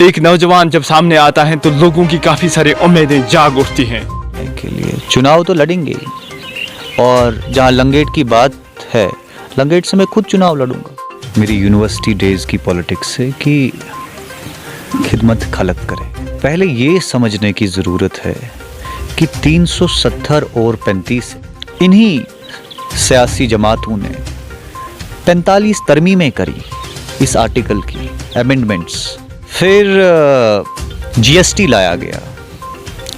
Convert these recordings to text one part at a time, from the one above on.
एक नौजवान जब सामने आता है तो लोगों की काफ़ी सारी उम्मीदें जाग उठती हैं। के लिए चुनाव तो लड़ेंगे और जहाँ लंगेट की बात है, लंगेट से मैं खुद चुनाव लड़ूंगा। मेरी यूनिवर्सिटी डेज की पॉलिटिक्स है कि खिदमत खलक करें। पहले ये समझने की ज़रूरत है कि 370 और 35 इन्हीं सियासी जमातों ने 45 तरमीमें करी इस आर्टिकल की, अमेंडमेंट्स। फिर जीएसटी लाया गया,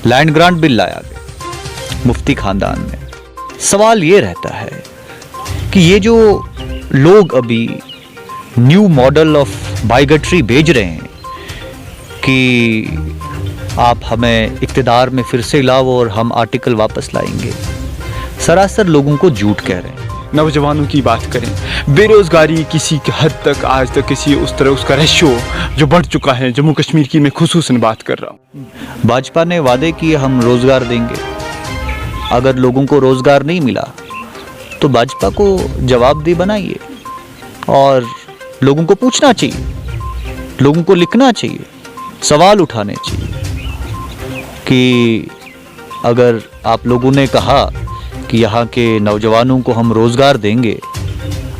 लैंड ग्रांट बिल लाया गया मुफ्ती खानदान में। सवाल ये रहता है कि ये जो लोग अभी न्यू मॉडल ऑफ बाइगट्री भेज रहे हैं कि आप हमें इक्तिदार में फिर से लाओ और हम आर्टिकल वापस लाएंगे, सरासर लोगों को झूठ कह रहे हैं। नौजवानों की बात करें, बेरोजगारी किसी हद तक आज तक किसी उस तरह उसका रेशियो जो बढ़ चुका है, जम्मू कश्मीर की मैं खुसूसन बात कर रहा हूँ। भाजपा ने वादे किए हम रोजगार देंगे। अगर लोगों को रोजगार नहीं मिला तो भाजपा को जवाबदेह बनाइए और लोगों को पूछना चाहिए, लोगों को लिखना चाहिए, सवाल उठाने चाहिए कि अगर आप लोगों ने कहा कि यहाँ के नौजवानों को हम रोज़गार देंगे,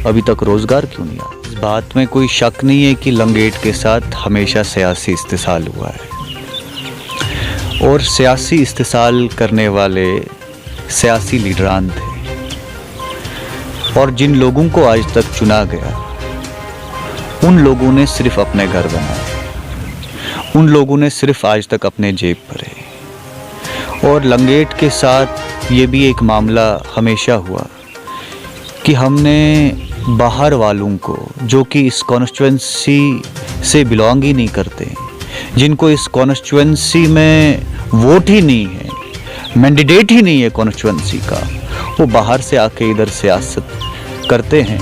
अभी तक रोज़गार क्यों नहीं आया? इस बात में कोई शक नहीं है कि लंगेट के साथ हमेशा सियासी इस्तेसाल हुआ है और सियासी इस्तेसाल करने वाले सियासी लीडरान थे और जिन लोगों को आज तक चुना गया उन लोगों ने सिर्फ अपने घर बनाए, उन लोगों ने सिर्फ आज तक अपने जेब भरे। और लंगेट के साथ ये भी एक मामला हमेशा हुआ कि हमने बाहर वालों को, जो कि इस कॉन्स्टिट्यूएंसी से बिलोंग ही नहीं करते, जिनको इस कॉन्स्टिट्यूएंसी में वोट ही नहीं है, मैंडेट ही नहीं है कॉन्स्टिट्यूएंसी का, वो बाहर से आके इधर सियासत करते हैं।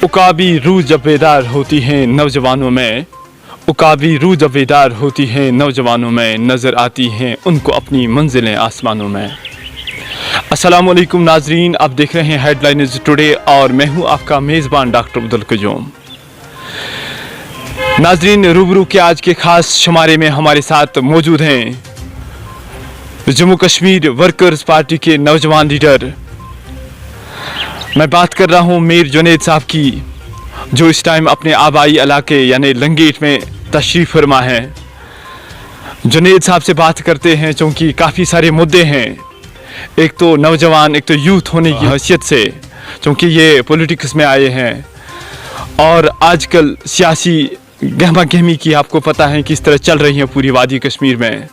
उकाबी रूह जब बेदार होती हैं नौजवानों में, उकाबी रूह जब बेदार होती हैं नौजवानों में, नज़र आती हैं उनको अपनी मंजिलें आसमानों में। अस्सलामुअलैकुम नाजरीन, आप देख रहे हैं हेडलाइंस टुडे और मैं हूं आपका मेज़बान डॉक्टर अब्दुल कयूम। नाजरीन, रूबरू के आज के खास शुमारे में हमारे साथ मौजूद हैं जम्मू कश्मीर वर्कर्स पार्टी के नौजवान लीडर। मैं बात कर रहा हूं मीर जुनैद साहब की, जो इस टाइम अपने आबाई इलाके यानी लंगेट में तशरीफ़ फरमा है। जुनैद साहब से बात करते हैं क्योंकि काफ़ी सारे मुद्दे हैं। एक तो नौजवान, एक तो यूथ होने की हैसियत से, क्योंकि ये पॉलिटिक्स में आए हैं और आजकल सियासी गहमा गहमी की आपको पता है किस तरह चल रही है पूरी वादी कश्मीर में।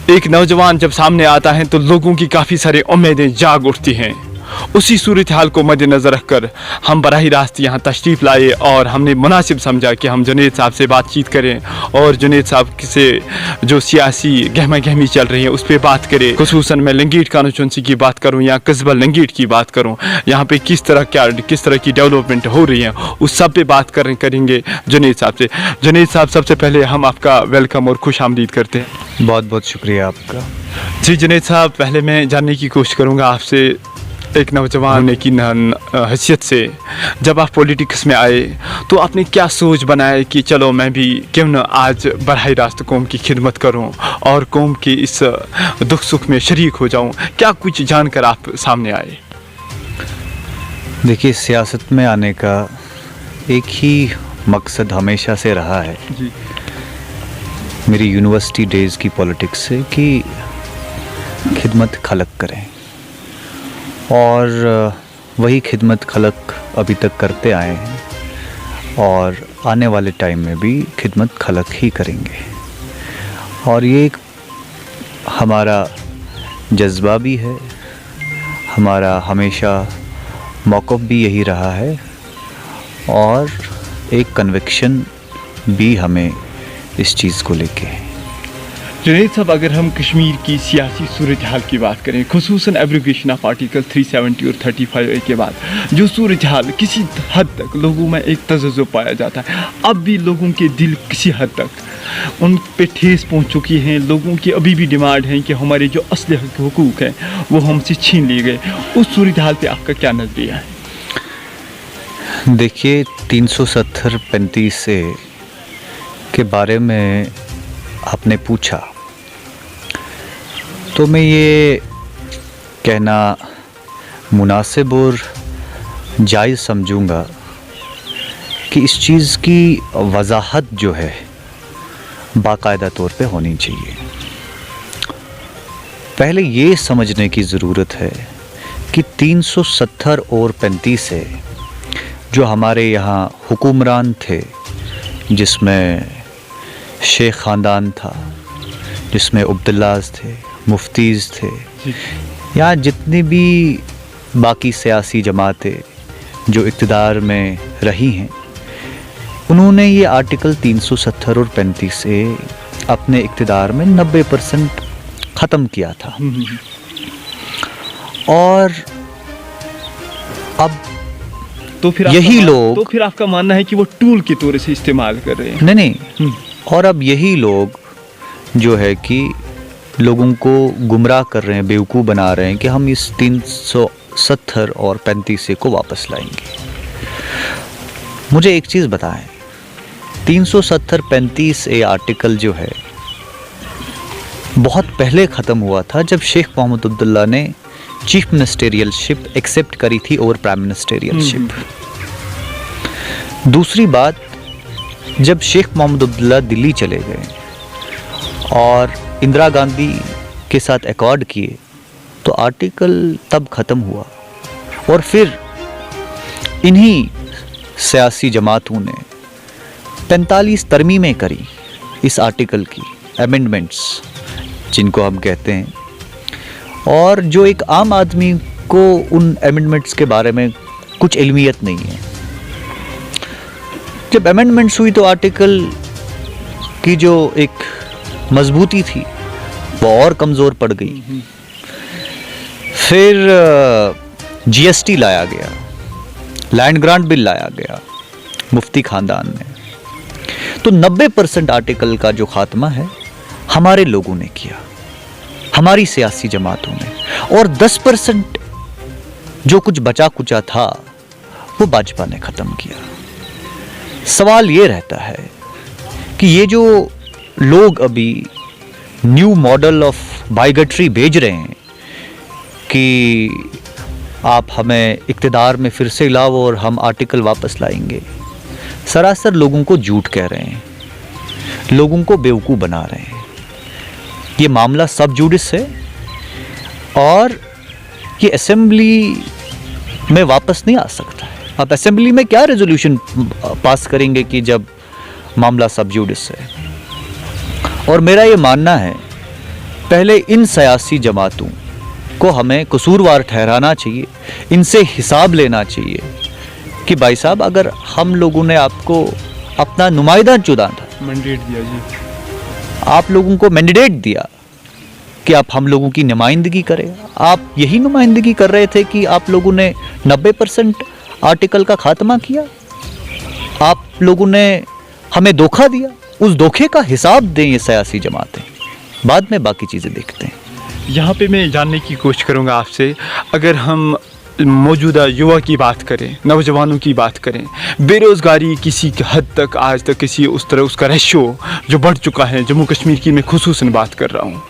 एक नौजवान जब सामने आता है तो लोगों की काफ़ी सारी उम्मीदें जाग उठती हैं। उसी सूरत हाल को मद्देनज़र रखकर हम बराह रास्त यहाँ तशरीफ़ लाए और हमने मुनासिब समझा कि हम जुनैद साहब से बातचीत करें और जुनैद साहब से जो सियासी गहमा गहमी चल रही है उस पर बात करें। खुसूसन मैं लंगेट कॉन्स्टिट्यूएंसी की बात करूँ या कस्बा लंगेट की बात करूँ, यहाँ पे किस तरह की डेवलपमेंट हो रही है उस सब पे बात करेंगे जुनैद साहब से। जुनैद साहब, सबसे पहले हम आपका वेलकम और खुश आमदीद करते हैं। बहुत बहुत शुक्रिया आपका। जी जुनैद साहब, पहले मैं जानने की कोशिश करूँगा आपसे, एक नौजवान की हैसियत से जब आप पॉलिटिक्स में आए तो आपने क्या सोच बनाया कि चलो मैं भी क्यों न आज बराह रास्त कौम की खिदमत करूं और कौम के इस दुख सुख में शरीक हो जाऊं? क्या कुछ जानकर आप सामने आए? देखिए, सियासत में आने का एक ही मकसद हमेशा से रहा है जी। मेरी यूनिवर्सिटी डेज़ की पॉलिटिक्स से कि खिदमत खलक करें और वही खिदमत खलक अभी तक करते आए हैं और आने वाले टाइम में भी खिदमत खलक ही करेंगे। और ये एक हमारा जज्बा भी है, हमारा हमेशा मौक़िफ़ भी यही रहा है और एक कन्विक्शन भी हमें इस चीज़ को लेके है। जुनैद साहब, अगर हम कश्मीर की सियासी सूरत हाल की बात करें, खुसूसन एब्रोगेशन ऑफ आर्टिकल 370 और 35A के बाद जो सूरत हाल किसी हद तक लोगों में एक तजज़्ज़ुब पाया जाता है, अब भी लोगों के दिल किसी हद तक उन पे ठेस पहुंच चुकी हैं। लोगों की अभी भी डिमांड है कि हमारे जो असली हुकूक हैं वो हमसे छीन लिए गए। उस सूरत हाल पे आपका क्या नज़रिया है? देखिए, 370-35 के बारे में आपने पूछा तो मैं ये कहना मुनासिब और जायज़ समझूंगा कि इस चीज़ की वजाहत जो है बाकायदा तौर पे होनी चाहिए। पहले ये समझने की ज़रूरत है कि 370 और 35 जो हमारे यहाँ हुक्मरान थे, जिसमें शेख ख़ानदान था, जिसमें अब्दुल्लाज़ थे, मुफ्तीज़ थे, या जितनी भी बाकी सियासी जमातें जो इक़्तिदार में रही हैं, उन्होंने ये आर्टिकल 370 और 35 अपने इक़्तिदार में 90% ख़त्म किया था। और अब तो फिर तो फिर आपका मानना है कि वो टूल के तौर से इस्तेमाल कर रहे हैं? नहीं। और अब यही लोग जो है कि लोगों को गुमराह कर रहे हैं, बेवकूफ़ बना रहे हैं कि हम इस 370 और 35 को वापस लाएंगे। मुझे एक चीज़ बताएं, 370-35 आर्टिकल जो है बहुत पहले ख़त्म हुआ था, जब शेख मोहम्मद अब्दुल्ला ने चीफ मिनिस्टेरियलशिप एक्सेप्ट करी थी और प्राइम मिनिस्टेरियलशिप। दूसरी बात, जब शेख मोहम्मद अब्दुल्ला दिल्ली चले गए और इंदिरा गांधी के साथ एकॉर्ड किए तो आर्टिकल तब ख़त्म हुआ। और फिर इन्हीं सियासी जमातों ने 45 तरमीमें करी इस आर्टिकल की, अमेंडमेंट्स जिनको हम कहते हैं, और जो एक आम आदमी को उन अमेंडमेंट्स के बारे में कुछ इल्मियत नहीं है। जब अमेंडमेंट्स हुई तो आर्टिकल की जो एक मजबूती थी वो और कमज़ोर पड़ गई। फिर जीएसटी लाया गया, लैंड ग्रांट बिल लाया गया मुफ्ती ख़ानदान ने, तो 90% आर्टिकल का जो खात्मा है हमारे लोगों ने किया, हमारी सियासी जमातों ने, और 10% जो कुछ बचा कुचा था वो भाजपा ने ख़त्म किया। सवाल ये रहता है कि ये जो लोग अभी न्यू मॉडल ऑफ बाइगट्री भेज रहे हैं कि आप हमें इक़्तिदार में फिर से लाओ और हम आर्टिकल वापस लाएंगे, सरासर लोगों को झूठ कह रहे हैं, लोगों को बेवकूफ़ बना रहे हैं। ये मामला सब जुडिस है और ये असेंबली में वापस नहीं आ सकता है। आप असेंबली में क्या रेजोल्यूशन पास करेंगे कि जब मामला सब जुडिस है? और मेरा ये मानना है पहले इन सियासी जमातों को हमें कसूरवार ठहराना चाहिए, इनसे हिसाब लेना चाहिए कि भाई साहब, अगर हम लोगों ने आपको अपना नुमाइंदा चुना था, मैंडेट दिया जी, आप लोगों को मैंडेट दिया कि आप हम लोगों की नुमाइंदगी करें, आप यही नुमाइंदगी कर रहे थे कि आप लोगों ने 90% आर्टिकल का खात्मा किया, आप लोगों ने हमें धोखा दिया। उस धोखे का हिसाब दें ये सियासी जमातें, बाद में बाकी चीज़ें देखते हैं। यहाँ पे मैं जानने की कोशिश करूँगा आपसे, अगर हम मौजूदा युवा की बात करें, नौजवानों की बात करें, बेरोज़गारी किसी हद तक आज तक किसी उस तरह उसका रेशो जो बढ़ चुका है, जम्मू कश्मीर की मैं खुसूसन बात कर रहा हूँ।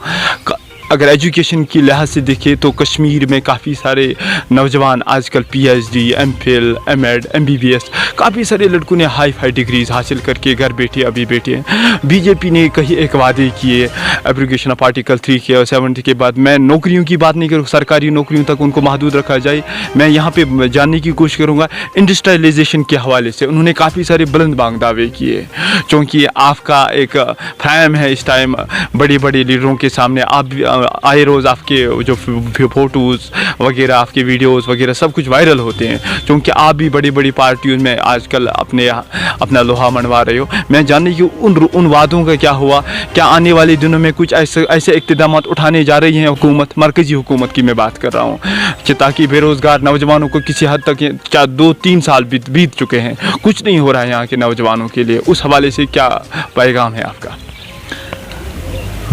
अगर एजुकेशन की लिहाज से देखें तो कश्मीर में काफ़ी सारे नौजवान आजकल PhD, MPhil, MEd, MBBS, काफ़ी सारे लड़कों ने हाई डिग्रीज़ हासिल करके घर बैठे अभी बैठे हैं। बीजेपी ने कहीं एक वादे किए एब्रोगेशन ऑफ आर्टिकल 3 के और 70 के बाद। मैं नौकरियों की बात नहीं करूँ, सरकारी नौकरियों तक उनको महदूद रखा जाए। मैं यहाँ पे जानने की कोशिश करूँगा इंडस्ट्रियलाइजेशन के हवाले से उन्होंने काफ़ी सारे बुलंद बांग दावे किए, क्योंकि आपका एक फैम है इस टाइम बड़े बड़े लीडरों के सामने, आप आए रोज़ आपके जो फ़ोटोज़ वगैरह, आपके वीडियोस वगैरह सब कुछ वायरल होते हैं, क्योंकि आप भी बड़ी बड़ी पार्टियों में आजकल अपना लोहा मनवा रहे हो। मैं जानने की उन वादों का क्या हुआ? क्या आने वाले दिनों में कुछ ऐसे इक़्तिदाम उठाने जा रही हैं हुकूमत, मरकज़ी हुकूमत की मैं बात कर रहा हूँ, कि ताकि बेरोज़गार नौजवानों को किसी हद तक, क्या 2-3 साल बीत चुके हैं, कुछ नहीं हो रहा है यहाँ के नौजवानों के लिए, उस हवाले से क्या पैगाम है आपका?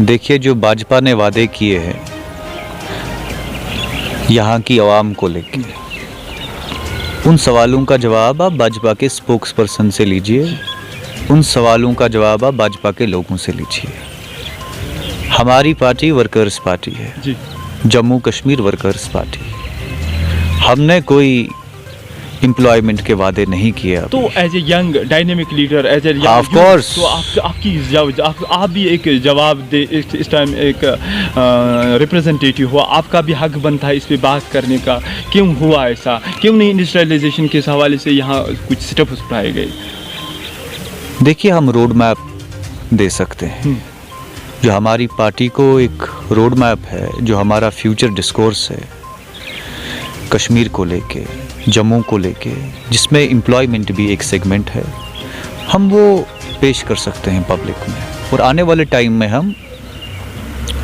देखिए, जो भाजपा ने वादे किए हैं यहाँ की आवाम को लेकर, उन सवालों का जवाब आप भाजपा के स्पोक्स पर्सन से लीजिए, उन सवालों का जवाब आप भाजपा के लोगों से लीजिए। हमारी पार्टी वर्कर्स पार्टी है जी, जम्मू कश्मीर वर्कर्स पार्टी। हमने कोई एम्प्लॉयमेंट के वादे नहीं किए। तो as a young dynamic leader, as a of course, तो आप भी एक जवाब दे, इस टाइम एक रिप्रेजेंटेटिव हुआ, आपका भी हक बनता है इस पे बात करने का। क्यों हुआ ऐसा? क्यों नहीं इंडस्ट्रियलाइजेशन के हवाले से यहाँ कुछ स्टेप्स उठाए गए? देखिए, हम रोड मैप दे सकते हैं, जो हमारी पार्टी को एक रोड मैप है, जो हमारा फ्यूचर डिस्कोर्स है कश्मीर को लेके, जम्मू को लेके, जिसमें एम्प्लॉयमेंट भी एक सेगमेंट है, हम वो पेश कर सकते हैं पब्लिक में, और आने वाले टाइम में हम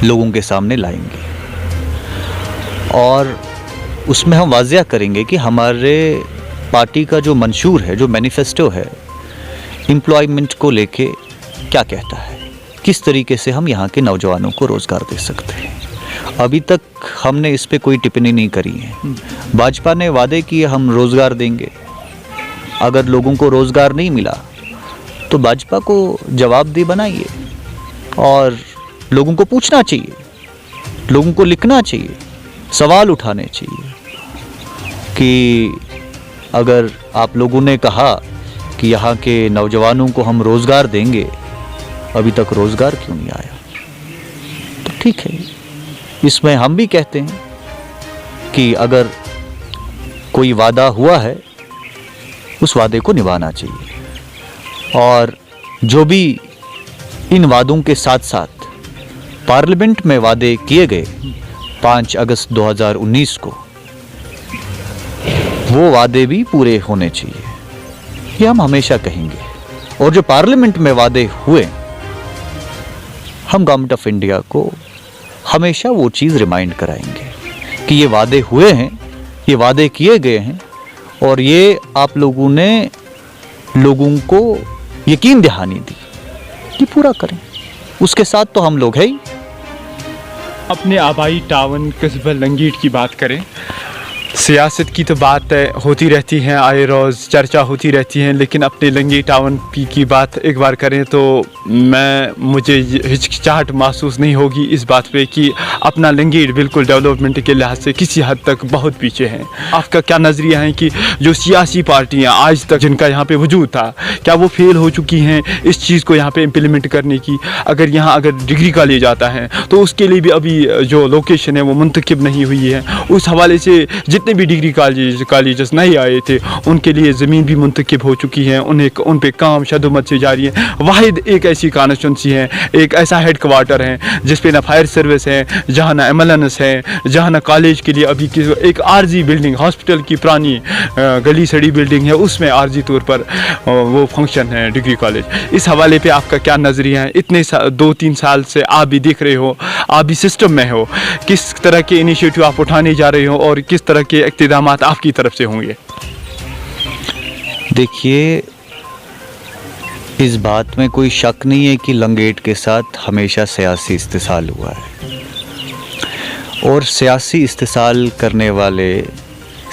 लोगों के सामने लाएंगे और उसमें हम वाज़िया करेंगे कि हमारे पार्टी का जो मंशूर है, जो मैनिफेस्टो है, एम्प्लॉयमेंट को लेके क्या कहता है, किस तरीके से हम यहाँ के नौजवानों को रोज़गार दे सकते हैं। अभी तक हमने इस पे कोई टिप्पणी नहीं करी है। भाजपा ने वादे किए हम रोज़गार देंगे, अगर लोगों को रोज़गार नहीं मिला तो भाजपा को जवाबदेही बनाइए और लोगों को पूछना चाहिए, लोगों को लिखना चाहिए, सवाल उठाने चाहिए कि अगर आप लोगों ने कहा कि यहाँ के नौजवानों को हम रोज़गार देंगे, अभी तक रोज़गार क्यों नहीं आया? तो ठीक है, इसमें हम भी कहते हैं कि अगर कोई वादा हुआ है उस वादे को निभाना चाहिए, और जो भी इन वादों के साथ साथ पार्लियामेंट में वादे किए गए 5 अगस्त 2019 को, वो वादे भी पूरे होने चाहिए, ये हम हमेशा कहेंगे। और जो पार्लियामेंट में वादे हुए, हम गवर्नमेंट ऑफ इंडिया को हमेशा वो चीज़ रिमाइंड कराएंगे कि ये वादे हुए हैं, ये वादे किए गए हैं, और ये आप लोगों ने लोगों को यकीन दहानी दी कि पूरा करें। उसके साथ तो हम लोग हैं ही। अपने आबाई टावन कस्बा लंगेट की बात करें, सियासत की तो बात होती रहती है, आए रोज़ चर्चा होती रहती है, लेकिन अपने लंगेट टाउन की बात एक बार करें तो मुझे हिचकिचाहट महसूस नहीं होगी इस बात पे कि अपना लंगेट बिल्कुल डेवलपमेंट के लिहाज से किसी हद तक बहुत पीछे हैं। आपका क्या नज़रिया है कि जो सियासी पार्टियां आज तक जिनका यहाँ पे वजूद था, क्या वो फेल हो चुकी हैं इस चीज़ को यहाँ पे इम्प्लीमेंट करने की? अगर डिग्री का लिया जाता है तो उसके लिए भी अभी जो लोकेशन है वो मुंतखब नहीं हुई है। उस हवाले से जितने भी डिग्री कॉलेजेस नहीं आए थे उनके लिए ज़मीन भी मुंतखब हो चुकी है, उन पे काम शदुमत से जारी है। वाहिद एक ऐसी कॉन्स्टिट्यूंसी है, एक ऐसा हेड क्वार्टर है जिस पे ना फायर सर्विस है, जहाँ ना एम्बुलेंस है, जहाँ ना कॉलेज के लिए अभी एक आरजी बिल्डिंग, हॉस्पिटल की पुरानी गली सड़ी बिल्डिंग है, उसमें आरजी तौर पर वो फंक्शन है डिग्री कॉलेज। इस हवाले पे आपका क्या नज़रिया है? इतने 2-3 साल से आप भी देख रहे हो, आप भी सिस्टम में हो, किस तरह के इनिशिएटिव आप उठाने जा रहे हो और किस तरह के इक़्तिदामात आपकी तरफ से होंगे? देखिए, इस बात में कोई शक नहीं है कि लंगेट के साथ हमेशा सियासी इस्तेसाल हुआ है, और सियासी इस्तेसाल करने वाले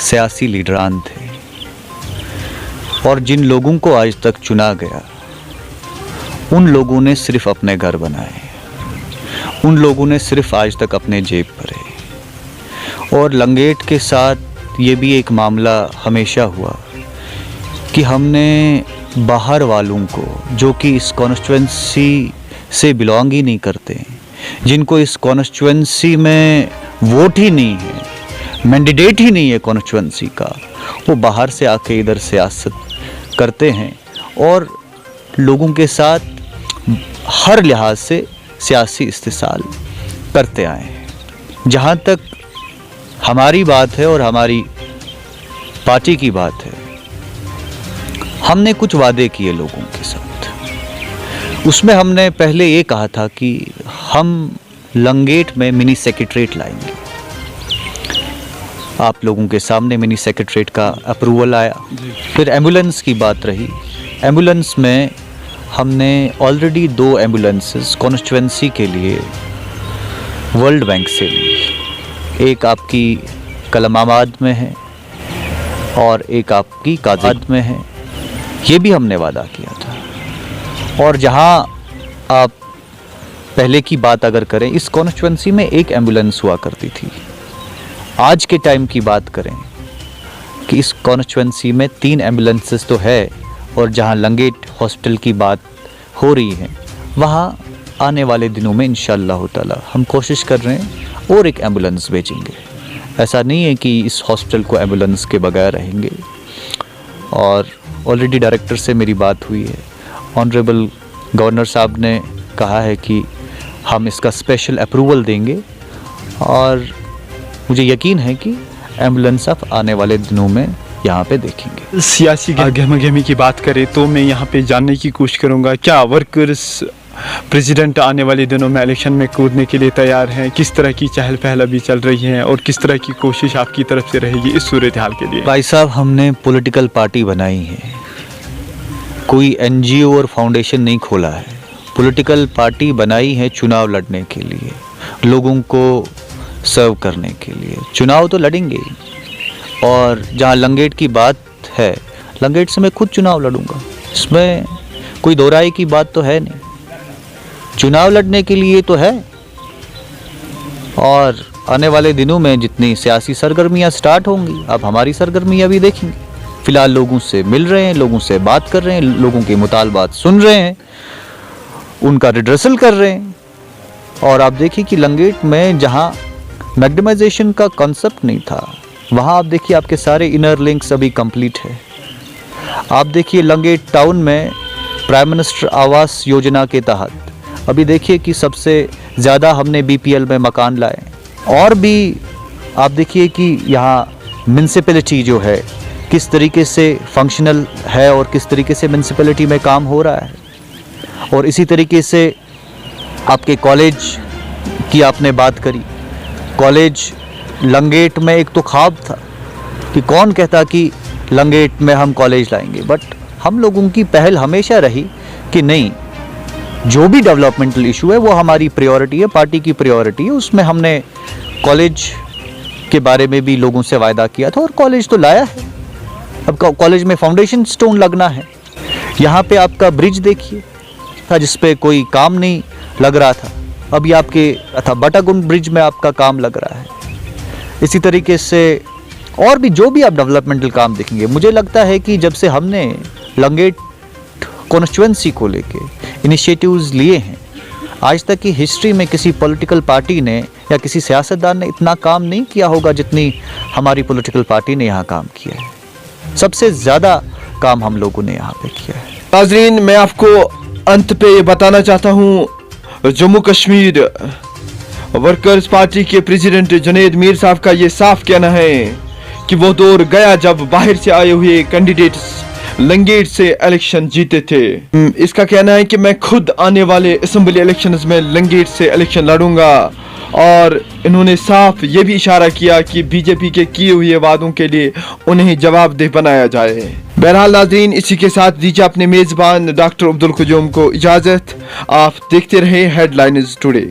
सियासी लीडरान थे, और जिन लोगों को आज तक चुना गया उन लोगों ने सिर्फ अपने घर बनाए, उन लोगों ने सिर्फ आज तक अपने जेब भरे। और लंगेट के साथ ये भी एक मामला हमेशा हुआ कि हमने बाहर वालों को, जो कि इस कॉन्स्टिट्यूएंसी से बिलोंग ही नहीं करते, जिनको इस कॉन्स्टिट्यूएंसी में वोट ही नहीं है, मैंडेट ही नहीं है कॉन्स्टिट्यूएंसी का, वो बाहर से आके इधर सियासत करते हैं और लोगों के साथ हर लिहाज से सियासी इस्तेसाल करते आए हैं। जहाँ तक हमारी बात है और हमारी पार्टी की बात है, हमने कुछ वादे किए लोगों के साथ। उसमें हमने पहले ये कहा था कि हम लंगेट में मिनी सेक्रेटरीट लाएंगे। आप लोगों के सामने मिनी सेक्रेटरीट का अप्रूवल आया। फिर एम्बुलेंस की बात रही। एम्बुलेंस में हमने ऑलरेडी 2 एम्बुलेंसेस कॉन्स्टिट्यूएंसी के लिए वर्ल्ड बैंक से ली। एक आपकी कलमाबाद में है और एक आपकी काजाबाद में है। ये भी हमने वादा किया था। और जहाँ आप पहले की बात अगर करें, इस कॉन्स्टिट्यूएंसी में 1 एम्बुलेंस हुआ करती थी। आज के टाइम की बात करें कि इस कॉन्स्टिट्यूएंसी में 3 एम्बुलेंसेस तो है, और जहां लंगेट हॉस्पिटल की बात हो रही है वहां आने वाले दिनों में इंशाअल्लाह ताला हम कोशिश कर रहे हैं और 1 एम्बुलेंस भेजेंगे। ऐसा नहीं है कि इस हॉस्पिटल को एम्बुलेंस के बगैर रहेंगे। और ऑलरेडी डायरेक्टर से मेरी बात हुई है। ऑनरेबल गवर्नर साहब ने कहा है कि हम इसका स्पेशल अप्रूवल देंगे, और मुझे यकीन है कि एम्बुलेंस आप आने वाले दिनों में यहाँ पे देखेंगे। सियासी गहमा-गहमी की बात करें तो मैं यहाँ पे जानने की कोशिश करूँगा, क्या वर्कर्स प्रेसिडेंट आने वाले दिनों में इलेक्शन में कूदने के लिए तैयार हैं? किस तरह की चहल पहल अभी चल रही है और किस तरह की कोशिश आपकी तरफ से रहेगी इस सूरत हाल के लिए? भाई साहब, हमने पॉलिटिकल पार्टी बनाई है, कोई एनजीओ और फाउंडेशन नहीं खोला है। पॉलिटिकल पार्टी बनाई है चुनाव लड़ने के लिए, लोगों को सर्व करने के लिए। चुनाव तो लड़ेंगे ही। और जहाँ लंगेट की बात है, लंगेट से मैं खुद चुनाव लड़ूंगा, इसमें कोई दो राय की बात तो है नहीं। चुनाव लड़ने के लिए तो है। और आने वाले दिनों में जितनी सियासी सरगर्मियाँ स्टार्ट होंगी, अब हमारी सरगर्मियाँ भी देखेंगे। फ़िलहाल लोगों से मिल रहे हैं, लोगों से बात कर रहे हैं, लोगों के मुतालबात सुन रहे हैं, उनका रिड्रेसल कर रहे हैं। और आप देखिए कि लंगेट में जहाँ मैग्नेमाइजेशन का कॉन्सेप्ट नहीं था, वहाँ आप देखिए आपके सारे इनर लिंक्स अभी कंप्लीट है। आप देखिए लंगेट टाउन में प्राइम मिनिस्टर आवास योजना के तहत अभी देखिए कि सबसे ज़्यादा हमने बीपीएल में मकान लाए। और भी आप देखिए कि यहाँ म्यूनसिपैलिटी जो है किस तरीके से फंक्शनल है और किस तरीके से म्यूनसिपैलिटी में काम हो रहा है। और इसी तरीके से आपके कॉलेज की आपने बात करी। कॉलेज लंगेट में एक तो ख्वाब था कि कौन कहता कि लंगेट में हम कॉलेज लाएंगे, बट हम लोगों की पहल हमेशा रही कि नहीं, जो भी डेवलपमेंटल इशू है वो हमारी प्रायोरिटी है, पार्टी की प्रायोरिटी है। उसमें हमने कॉलेज के बारे में भी लोगों से वायदा किया था और कॉलेज तो लाया है। अब कॉलेज में फाउंडेशन स्टोन लगना है। यहाँ पे आपका ब्रिज देखिए था जिस पे कोई काम नहीं लग रहा था, अभी आपके बटागुंड ब्रिज में आपका काम लग रहा है। इसी तरीके से और भी जो भी आप डेवलपमेंटल काम देखेंगे, मुझे लगता है कि जब से हमने लंगेट कॉन्स्टिट्यूएंसी को लेके इनिशिएटिव्स लिए हैं, आज तक की हिस्ट्री में किसी पॉलिटिकल पार्टी ने या किसी सियासतदान ने इतना काम नहीं किया होगा जितनी हमारी पॉलिटिकल पार्टी ने यहाँ काम किया है। सबसे ज़्यादा काम हम लोगों ने यहाँ पे किया है। नाज़रीन, मैं आपको अंत पे ये बताना चाहता हूँ, जम्मू कश्मीर वर्कर्स पार्टी के प्रेसिडेंट जुनैद मीर साहब का ये साफ कहना है कि वो दौर गया जब बाहर से आए हुए कैंडिडेट्स लंगेट से इलेक्शन जीते थे। इसका कहना है कि मैं खुद आने वाले असेंबली इलेक्शंस में लंगेट से इलेक्शन लड़ूंगा। और इन्होंने साफ ये भी इशारा किया कि बीजेपी के किए हुए वादों के लिए उन्हें जवाबदेह बनाया जाए। बहरहाल नाज़रीन, इसी के साथ दीजिए अपने मेज़बान डॉक्टर अब्दुल क़य्यूम को इजाज़त। आप देखते रहे हेडलाइंस टुडे।